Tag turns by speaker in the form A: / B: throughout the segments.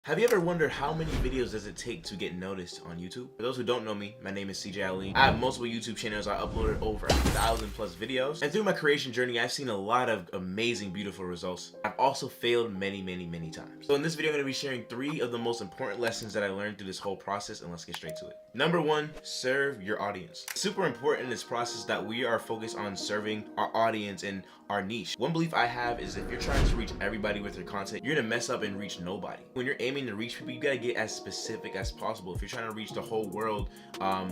A: Have you ever wondered how many videos does it take to get noticed on YouTube? For those who don't know me, my name is Alleyne. I have multiple YouTube channels. I uploaded over 1,000 plus videos. And through my creation journey, I've seen a lot of amazing, beautiful results. I've also failed many times. So in this video, I'm going to be sharing 3 of the most important lessons that I learned through this whole process, and let's get straight to it. Number 1, serve your audience. Super important in this process that we are focused on serving our audience and our niche. One belief I have is if you're trying to reach everybody with your content, you're gonna mess up and reach nobody. When you're aiming to reach people, you gotta get as specific as possible. If you're trying to reach the whole world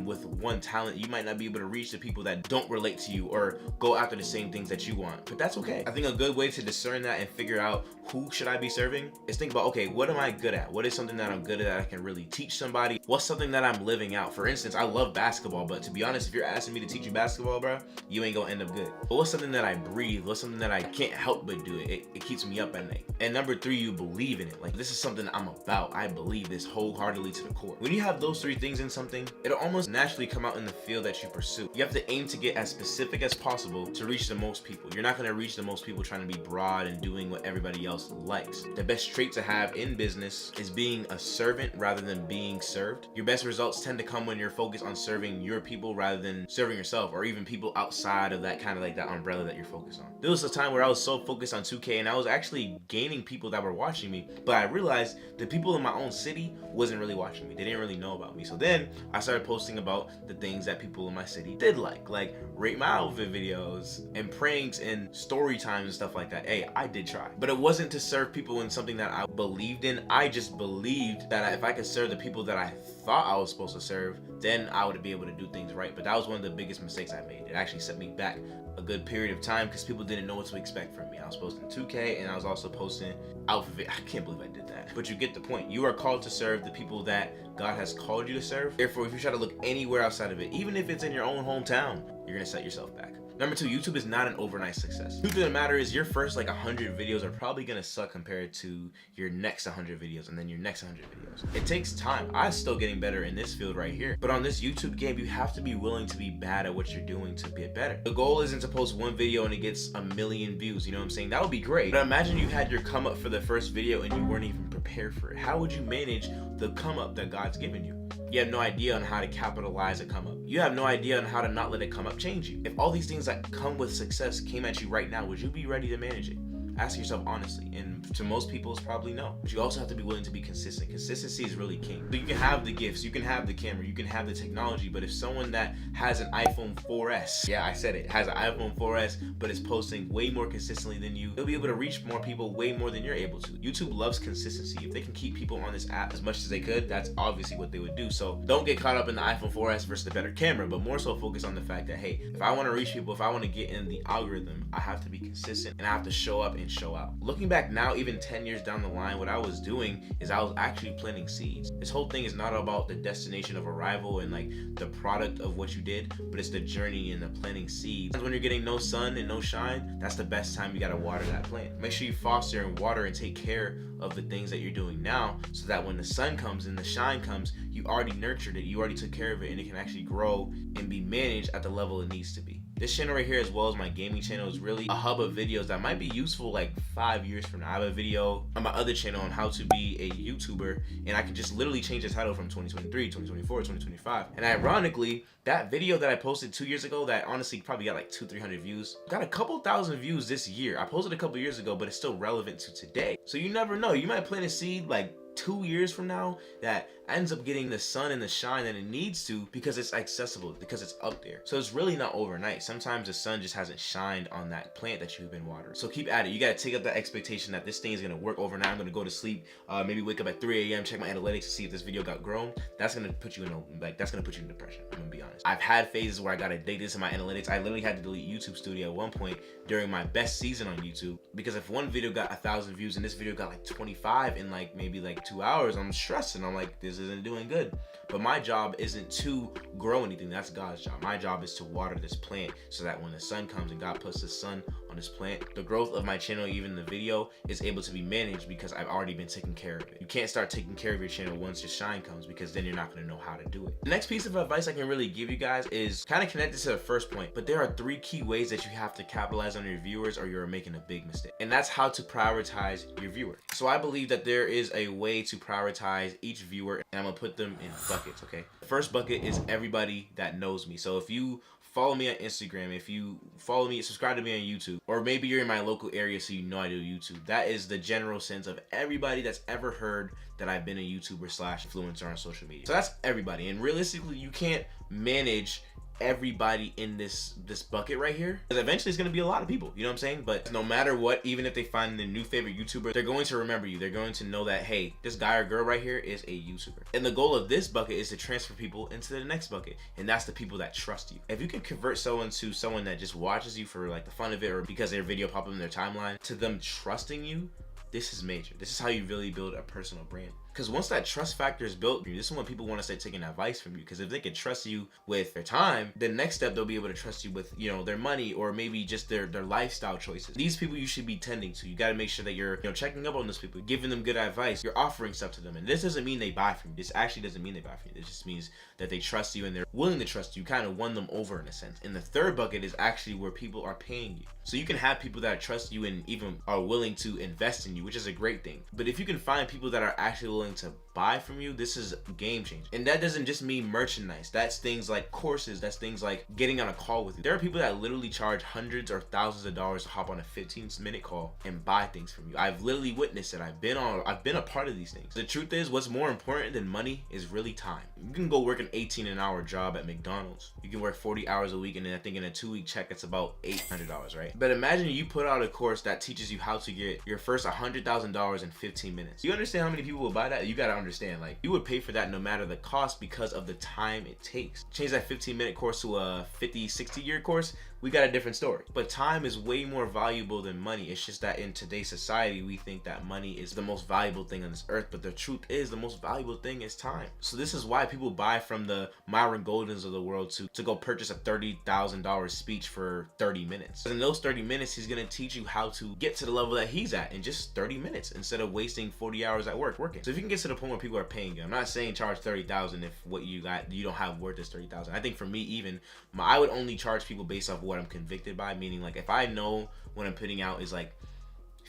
A: with one talent, you might not be able to reach the people that don't relate to you or go after the same things that you want, but that's okay. I think a good way to discern that and figure out who should I be serving is think about, okay, what am I good at? What is something that I'm good at that I can really teach somebody? What's something that I'm living out? For instance, I love basketball, but to be honest, if you're asking me to teach you basketball, bro, you ain't gonna end up good. But what's something that I breathe? What's something that I can't help but do? It keeps me up at night. And number 3, you believe in it. Like, this is something I'm about. I believe this wholeheartedly to the core. When you have those 3 things in something, it'll almost naturally come out in the field that you pursue. You have to aim to get as specific as possible to reach the most people. You're not gonna reach the most people trying to be broad and doing what everybody else likes. The best trait to have in business is being a servant rather than being served. Your best results tend to come when you're focused on serving your people rather than serving yourself, or even people outside of that kind of like that umbrella that you're focused on. There was a time where I was so focused on 2K and I was actually gaining people that were watching me, but I realized the people in my own city wasn't really watching me. They didn't really know about me. So then I started posting about the things that people in my city did like rate my outfit videos and pranks and story times and stuff like that. Hey, I did try, but it wasn't to serve people in something that I believed in. I just believed that if I could serve the people that I thought I was supposed to serve, then I would be able to do things right. But that was one of the biggest mistakes I made. It actually set me back a good period of time because people didn't know what to expect from me. I was posting 2K and I was also posting outfit. I can't believe I did that. But you get the point. You are called to serve the people that God has called you to serve. Therefore, if you try to look anywhere outside of it, even if it's in your own hometown, you're gonna set yourself back. Number 2, YouTube is not an overnight success. Truth of the matter is your first 100 videos are probably gonna suck compared to your next 100 videos and then your next 100 videos. It takes time. I'm still getting better in this field right here. But on this YouTube game, you have to be willing to be bad at what you're doing to get better. The goal isn't to post one video and it gets 1 million views, you know what I'm saying? That would be great. But imagine you had your come up for the first video and you weren't even prepared for it. How would you manage the come up that God's given you? You have no idea on how to capitalize a come up. You have no idea on how to not let it come up change you. If all these things that come with success came at you right now, would you be ready to manage it? Ask yourself honestly, and to most people it's probably no. But you also have to be willing to be consistent. Consistency is really king. So you can have the gifts, you can have the camera, you can have the technology, but if someone that has an iPhone 4S, yeah, I said it, has an iPhone 4S, but is posting way more consistently than you, they'll be able to reach more people way more than you're able to. YouTube loves consistency. If they can keep people on this app as much as they could, that's obviously what they would do. So don't get caught up in the iPhone 4S versus the better camera, but more so focus on the fact that, hey, if I want to reach people, if I want to get in the algorithm, I have to be consistent and I have to show up and show out. Looking back now, even 10 years down the line, what I was doing is I was actually planting seeds. This whole thing is not about the destination of arrival and the product of what you did, but it's the journey and the planting seeds. When you're getting no sun and no shine, that's the best time you gotta water that plant. Make sure you foster and water and take care of the things that you're doing now so that when the sun comes and the shine comes, you already nurtured it, you already took care of it, and it can actually grow and be managed at the level it needs to be. This channel right here, as well as my gaming channel, is really a hub of videos that might be useful 5 years from now. I have a video on my other channel on how to be a YouTuber, and I can just literally change the title from 2023, 2024, 2025. And ironically, that video that I posted 2 years ago that honestly probably got 200-300 views, got a couple thousand views this year. I posted a couple years ago, but it's still relevant to today. So you never know. You might plant a seed 2 years from now that ends up getting the sun and the shine that it needs to because it's accessible, because it's up there. So it's really not overnight. Sometimes the sun just hasn't shined on that plant that you've been watering. So keep at it. You got to take up that expectation that this thing is going to work overnight. I'm going to go to sleep, maybe wake up at 3 a.m., check my analytics to see if this video got grown. That's going to put you in that's going to put you in depression. I'm going to be honest. I've had phases where I got addicted to my analytics. I literally had to delete YouTube Studio at one point during my best season on YouTube because if one video got 1,000 views and this video got 25 in maybe 2 hours, I'm stressing. I'm this isn't doing good. But my job isn't to grow anything. That's God's job. My job is to water this plant so that when the sun comes and God puts the sun on this plant. The growth of my channel, even the video, is able to be managed because I've already been taking care of it. You can't start taking care of your channel once your shine comes, because then you're not going to know how to do it. The next piece of advice I can really give you guys is kind of connected to the first point, but there are 3 key ways that you have to capitalize on your viewers or you're making a big mistake. And that's how to prioritize your viewer. So I believe that there is a way to prioritize each viewer, and I'm gonna put them in buckets, okay? The first bucket is everybody that knows me. So if you follow me on Instagram, if you follow me, subscribe to me on YouTube, or maybe you're in my local area so you know I do YouTube, that is the general sense of everybody that's ever heard that I've been a YouTuber slash influencer on social media. So that's everybody. And realistically, you can't manage everybody in this bucket right here, because eventually it's going to be a lot of people, you know what I'm saying? But no matter what, even if they find their new favorite YouTuber, they're going to remember you. They're going to know that, hey, this guy or girl right here is a YouTuber. And the goal of this bucket is to transfer people into the next bucket, and that's the people that trust you. If you can convert someone to someone that just watches you for like the fun of it, or because their video popped up in their timeline, to them trusting you, this is major. This is how you really build a personal brand. Because once that trust factor is built, this is when people want to start taking advice from you. Because if they can trust you with their time, the next step they'll be able to trust you with, you know, their money, or maybe just their lifestyle choices. These people you should be tending to. You got to make sure that you're, you know, checking up on those people, giving them good advice. You're offering stuff to them, and this doesn't mean they buy from you. This actually doesn't mean they buy from you. This just means that they trust you and they're willing to trust you. You kind of won them over in a sense. And the third bucket is actually where people are paying you. So you can have people that trust you and even are willing to invest in you, which is a great thing. But if you can find people that are actually willing to buy from you, this is game changing. And that doesn't just mean merchandise. That's things like courses. That's things like getting on a call with you. There are people that literally charge hundreds or thousands of dollars to hop on a 15-minute call and buy things from you. I've literally witnessed it. I've been a part of these things. The truth is, what's more important than money is really time. You can go work an 18-hour job at McDonald's. You can work 40 hours a week, and then I think in a 2-week check, it's about $800, right? But imagine you put out a course that teaches you how to get your first $100,000 in 15 minutes. You understand how many people will buy that? You gotta understand, like, you would pay for that no matter the cost because of the time it takes. Change that 15-minute course to a 50, 60-year course, we got a different story. But time is way more valuable than money. It's just that in today's society, we think that money is the most valuable thing on this earth, but the truth is the most valuable thing is time. So this is why people buy from the Myron Goldens of the world to go purchase a $30,000 speech for 30 minutes. In those 30 minutes, he's gonna teach you how to get to the level that he's at in just 30 minutes instead of wasting 40 hours at work working. So if you can get to the point where people are paying you, I'm not saying charge $30,000 if what you got you don't have worth is $30,000. I think for me, even I would only charge people based off what I'm convicted by, meaning like if I know what I'm putting out is like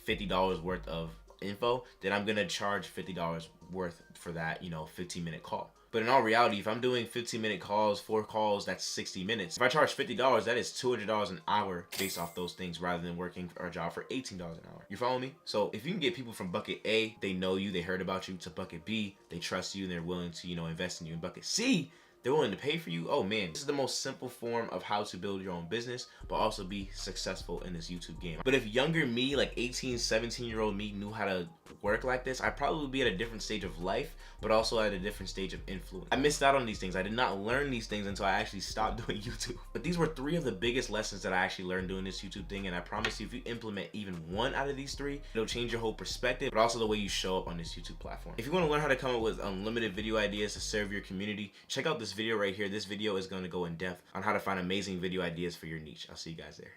A: $50 worth of info, then I'm gonna charge $50 worth for that, you know, 15-minute call. But in all reality, if I'm doing 15-minute calls, 4 calls, that's 60 minutes. If I charge $50, that is $200 an hour based off those things, rather than working a job for $18 an hour. You follow me? So if you can get people from bucket A, they know you, they heard about you, to bucket B, they trust you and they're willing to, you know, invest in you. In bucket C, they're willing to pay for you. Oh man, this is the most simple form of how to build your own business, but also be successful in this YouTube game. But if younger me, like 18, 17-year-old me, knew how to work like this, I'd probably be at a different stage of life, but also at a different stage of influence. I missed out on these things. I did not learn these things until I actually stopped doing YouTube. But these were 3 of the biggest lessons that I actually learned doing this YouTube thing, and I promise you, if you implement even one out of these 3, it'll change your whole perspective, but also the way you show up on this YouTube platform. If you want to learn how to come up with unlimited video ideas to serve your community, check out this video right here. This video is going to go in depth on how to find amazing video ideas for your niche. I'll see you guys there.